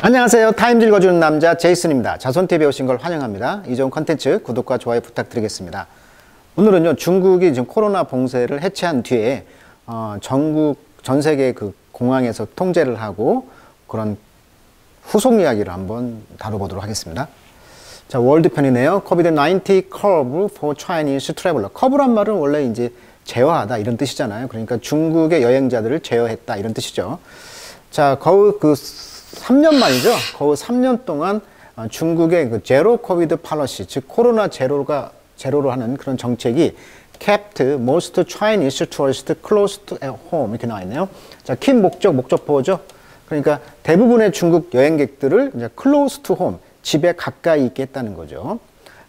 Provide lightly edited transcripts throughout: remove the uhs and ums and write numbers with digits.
안녕하세요. 타임즈 읽어주는 남자 제이슨입니다. 자손TV에 오신 걸 환영합니다. 이 좋은 컨텐츠 구독과 좋아요 부탁드리겠습니다. 오늘은요, 중국이 지금 코로나 봉쇄를 해체한 뒤에 전국 전 세계 그 공항에서 통제를 하고 그런 후속 이야기를 한번 다뤄보도록 하겠습니다. 자, 월드편이네요. COVID-19 curve for Chinese traveler. 커브란 말은 원래 이제 제어하다 이런 뜻이잖아요. 그러니까 중국의 여행자들을 제어했다 이런 뜻이죠. 자, 거의 그 3년 만이죠. 거의 3년 동안 중국의 그 제로 코비드 팔러시, 즉 코로나 제로로 하는 그런 정책이 kept most Chinese tourists close to at home 이렇게 나와 있네요. 자, keep 목적보호죠. 그러니까 대부분의 중국 여행객들을 이제 close to home, 집에 가까이 있게 했다는 거죠.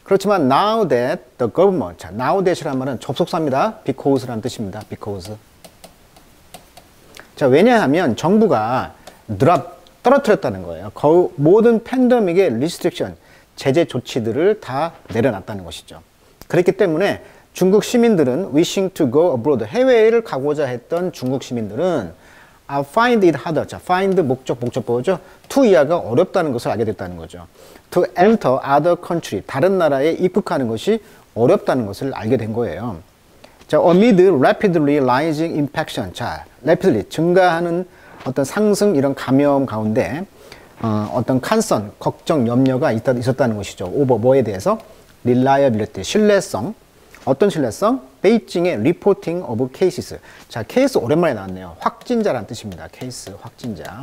그렇지만 now that the government, 자, now that이라는 말은 접속사입니다. because라는 뜻입니다. because. 자, 왜냐하면 정부가 떨어뜨렸다는 거예요. 모든 팬데믹의 리스트릭션, 제재 조치들을 다 내려놨다는 것이죠. 그렇기 때문에 중국 시민들은 wishing to go abroad, 해외를 가고자 했던 중국 시민들은 find it harder, 자, find 목적보호죠. to 이하가 어렵다는 것을 알게 됐다는 거죠. to enter other country, 다른 나라에 입국하는 것이 어렵다는 것을 알게 된 거예요. 자, amid rapidly rising infection, 자, rapidly 증가하는 어떤 상승 이런 감염 가운데 어떤 컨선, 걱정, 염려가 있었다는 것이죠. 오버 뭐에 대해서? reliability, 신뢰성. 어떤 신뢰성? 베이징의 reporting of cases. 자, 케이스 오랜만에 나왔네요. 확진자란 뜻입니다. 케이스, 확진자.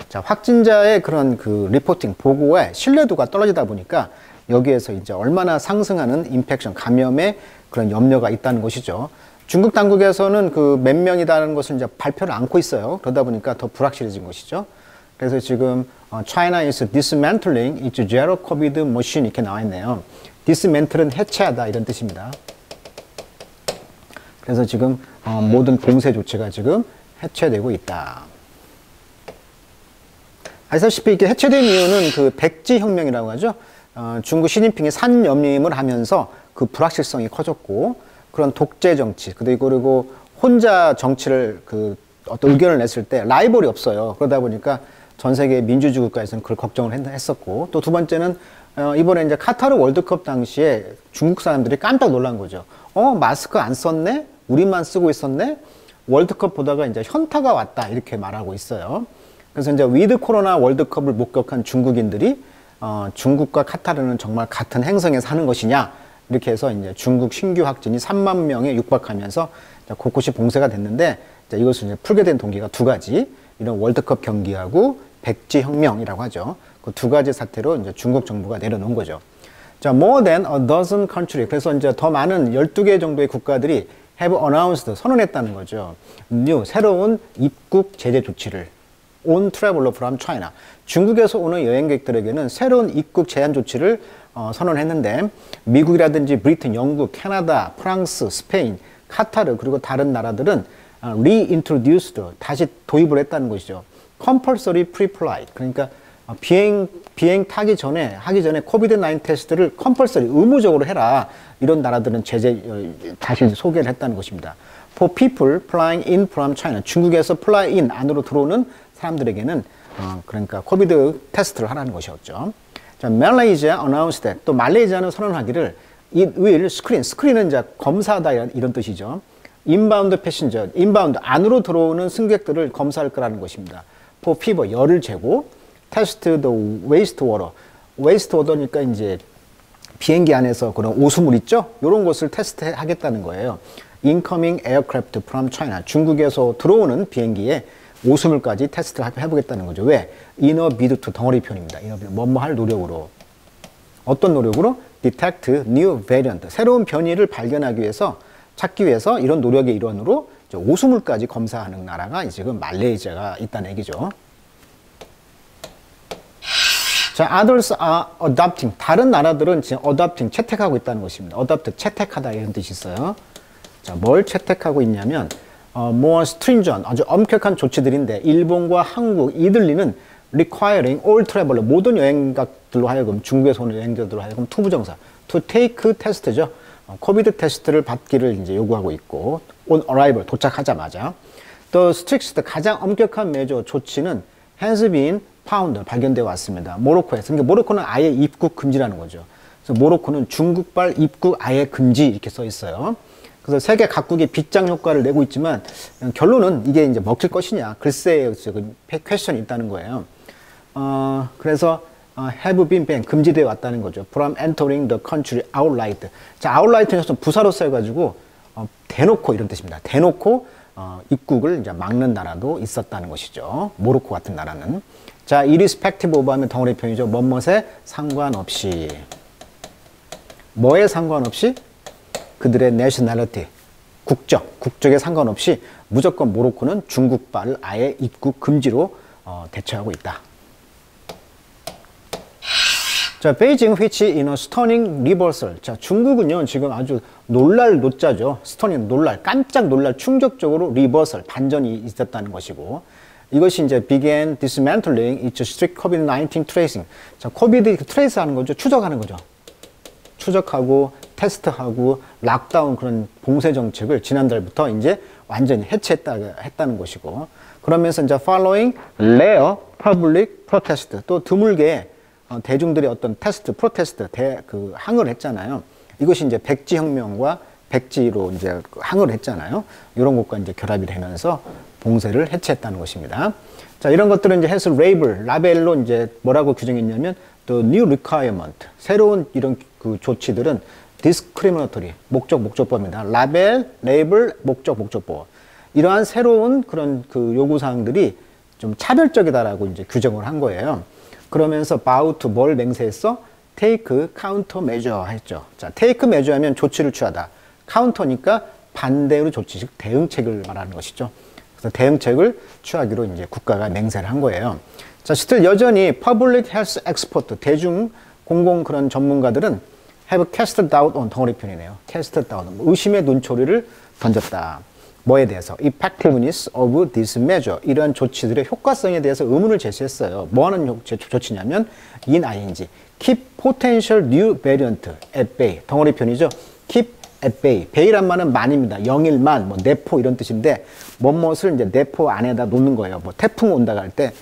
자, 확진자의 그런 그 리포팅, 보고에 신뢰도가 떨어지다 보니까 여기에서 이제 얼마나 상승하는 인펙션, 감염의 그런 염려가 있다는 것이죠. 중국 당국에서는 그 몇 명이라는 것을 이제 발표를 않고 있어요. 그러다 보니까 더 불확실해진 것이죠. 그래서 지금 China is dismantling its zero COVID machine 이렇게 나와 있네요. dismantle은 해체하다 이런 뜻입니다. 그래서 지금 모든 봉쇄 조치가 지금 해체되고 있다. 아시다시피 이렇게 해체된 이유는 그 백지 혁명이라고 하죠. 중국 시진핑이 산염림을 하면서 그 불확실성이 커졌고 그런 독재 정치, 그리고 혼자 정치를 어떤 의견을 냈을 때 라이벌이 없어요. 그러다 보니까 전 세계 민주주의 국가에서는 그걸 걱정을 했었고, 또 두 번째는 이번에 이제 카타르 월드컵 당시에 중국 사람들이 깜짝 놀란 거죠. 마스크 안 썼네? 우리만 쓰고 있었네? 월드컵 보다가 이제 현타가 왔다 이렇게 말하고 있어요. 그래서 이제 위드 코로나 월드컵을 목격한 중국인들이 중국과 카타르는 정말 같은 행성에 사는 것이냐? 이렇게 해서 이제 중국 신규 확진이 3만 명에 육박하면서 곳곳이 봉쇄가 됐는데, 이것을 이제 풀게 된 동기가 두 가지. 이런 월드컵 경기하고 백지 혁명이라고 하죠. 그 두 가지 사태로 이제 중국 정부가 내려놓은 거죠. 자, more than a dozen country. 그래서 이제 더 많은 12개 정도의 국가들이 have announced, 선언했다는 거죠. new, 새로운 입국 제재 조치를. on traveler from China. 중국에서 오는 여행객들에게는 새로운 입국 제한 조치를 선언했는데, 미국이라든지 브리튼, 영국, 캐나다, 프랑스, 스페인, 카타르 그리고 다른 나라들은 reintroduced, 다시 도입을 했다는 것이죠. compulsory pre-flight, 그러니까 비행 하기 전에 코비드-19 테스트를 compulsory, 의무적으로 해라. 이런 나라들은 다시 소개를 했다는 것입니다. For people flying in from China, 중국에서 fly in, 안으로 들어오는 사람들에게는 그러니까 코비드 테스트를 하라는 것이었죠. 자, Malaysia announced that, 또 말레이시아는 선언하기를 it will screen, 스크린은 이제 검사하다 이런 뜻이죠. 인바운드 패신저, 인바운드 안으로 들어오는 승객들을 검사할 거라는 것입니다. For fever, 열을 재고, test the wastewater, wastewater니까 이제 비행기 안에서 그런 오수물 있죠? 이런 것을 테스트하겠다는 거예요. Incoming aircraft from China, 중국에서 들어오는 비행기에 오수물까지 테스트를 해보겠다는 거죠. 왜? inner bid to, 덩어리 표현입니다. 뭐뭐 할 노력으로. 어떤 노력으로? detect new variant, 새로운 변이를 발견하기 위해서, 찾기 위해서 이런 노력의 일환으로 오수물까지 검사하는 나라가 지금 말레이시아가 있다는 얘기죠. 자, others are adopting, 다른 나라들은 지금 adopting, 채택하고 있다는 것입니다. adopt, 채택하다 이런 뜻이 있어요. 자, 뭘 채택하고 있냐면 more stringent, 아주 엄격한 조치들인데, 일본과 한국, 이들리는 requiring all traveler, 모든 여행객들로 하여금, 중국에서 오는 여행자들로 하여금 투부정사, to take test죠. 코비드 테스트를 받기를 이제 요구하고 있고, on arrival, 도착하자마자. 또 스트릭스트, 가장 엄격한 조치는 has been found 발견되어 왔습니다. 모로코에서. 그러니까 모로코는 아예 입국 금지라는 거죠. 그래서 모로코는 중국발 입국 아예 금지 이렇게 써 있어요. 그래서 세계 각국이 빗장 효과를 내고 있지만 결론은 이게 이제 먹힐 것이냐 글쎄 그 퀘스천이 있다는 거예요. 그래서 have been banned 금지되어 왔다는 거죠. From entering the country outright. 자, outright는 부사로 써가지고 대놓고 이런 뜻입니다. 대놓고 입국을 이제 막는 나라도 있었다는 것이죠. 모로코 같은 나라는. 자, irrespective of 하면 덩어리 표현이죠. 뭐뭐에 상관없이. 뭐에 상관없이? 그들의 nationality, 국적에 상관없이 무조건 모로코는 중국발을 아예 입국 금지로 대처하고 있다. 자, 베이징 which in a stunning reversal. 자, 중국은요, 지금 아주 놀랄 노자죠. stunning, 놀랄, 깜짝 놀랄, 충격적으로 reversal, 반전이 있었다는 것이고, 이것이 이제 began dismantling its strict COVID-19 tracing. 자, 코비드 트레이스 하는 거죠. 추적하는 거죠. 추적하고, 테스트하고, 락다운 그런 봉쇄 정책을 지난달부터 이제 완전히 해체했다는 것이고, 그러면서 이제 following rare public protest, 또 드물게 대중들의 어떤 테스트, 프로테스트, 항의를 했잖아요. 이것이 이제 백지혁명과 백지로 이제 항의를 했잖아요. 이런 것과 이제 결합이 되면서 봉쇄를 해체했다는 것입니다. 자, 이런 것들은 이제 해서 라벨로 이제 뭐라고 규정했냐면, the new requirement, 새로운 이런 그 조치들은 discriminatory, 목적보입니다. 레이블, 목적보. 이러한 새로운 그런 그 요구사항들이 좀 차별적이다라고 이제 규정을 한 거예요. 그러면서 about 뭘 맹세했어? take countermeasure 했죠. 자, take measure 하면 조치를 취하다. counter니까 반대로 조치, 즉 대응책을 말하는 것이죠. 그래서 대응책을 취하기로 이제 국가가 맹세를 한 거예요. 자, still 여전히 public health expert, 대중 공공 그런 전문가들은 have cast doubt on 덩어리 표현이네요. cast doubt, 의심의 눈초리를 던졌다. 뭐에 대해서? effectiveness of this measure. 이러한 조치들의 효과성에 대해서 의문을 제시했어요. 뭐 하는 조치냐면 in keep potential new variant at bay. 덩어리 표현이죠. keep at bay. bay란 말은 만입니다. 영일만, 뭐 내포 이런 뜻인데 뭐뭇을 이제 내포 안에다 놓는 거예요. 뭐 태풍 온다고 할 때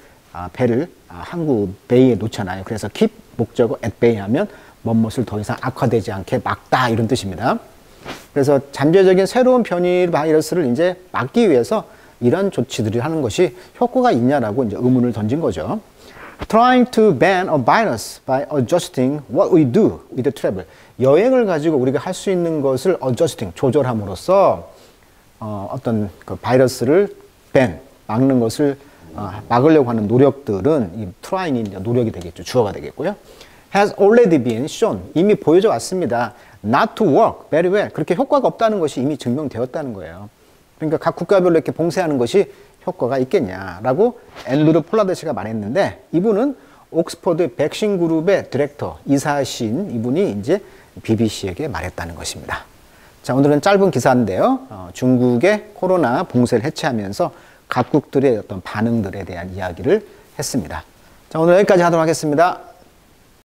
배를 항구 베이에 놓잖아요. 그래서 keep 목적어 at bay 하면 뭐뭇을 더 이상 악화되지 않게 막다 이런 뜻입니다. 그래서 잠재적인 새로운 변이 바이러스를 이제 막기 위해서 이런 조치들을 하는 것이 효과가 있냐라고 이제 의문을 던진 거죠. Trying to ban a virus by adjusting what we do with travel. 여행을 가지고 우리가 할 수 있는 것을 adjusting, 조절함으로써 어떤 그 바이러스를 막는 것을 막으려고 하는 노력들은 이 trying이 노력이 되겠죠. 주어가 되겠고요. has already been shown. 이미 보여져 왔습니다. not to work very well. 그렇게 효과가 없다는 것이 이미 증명되었다는 거예요. 그러니까 각 국가별로 이렇게 봉쇄하는 것이 효과가 있겠냐라고 앤드루 폴라드시가 말했는데, 이분은 옥스퍼드 백신 그룹의 디렉터, 이사신 이분이 이제 BBC에게 말했다는 것입니다. 자, 오늘은 짧은 기사인데요. 중국의 코로나 봉쇄를 해체하면서 각국들의 어떤 반응들에 대한 이야기를 했습니다. 자, 오늘 여기까지 하도록 하겠습니다.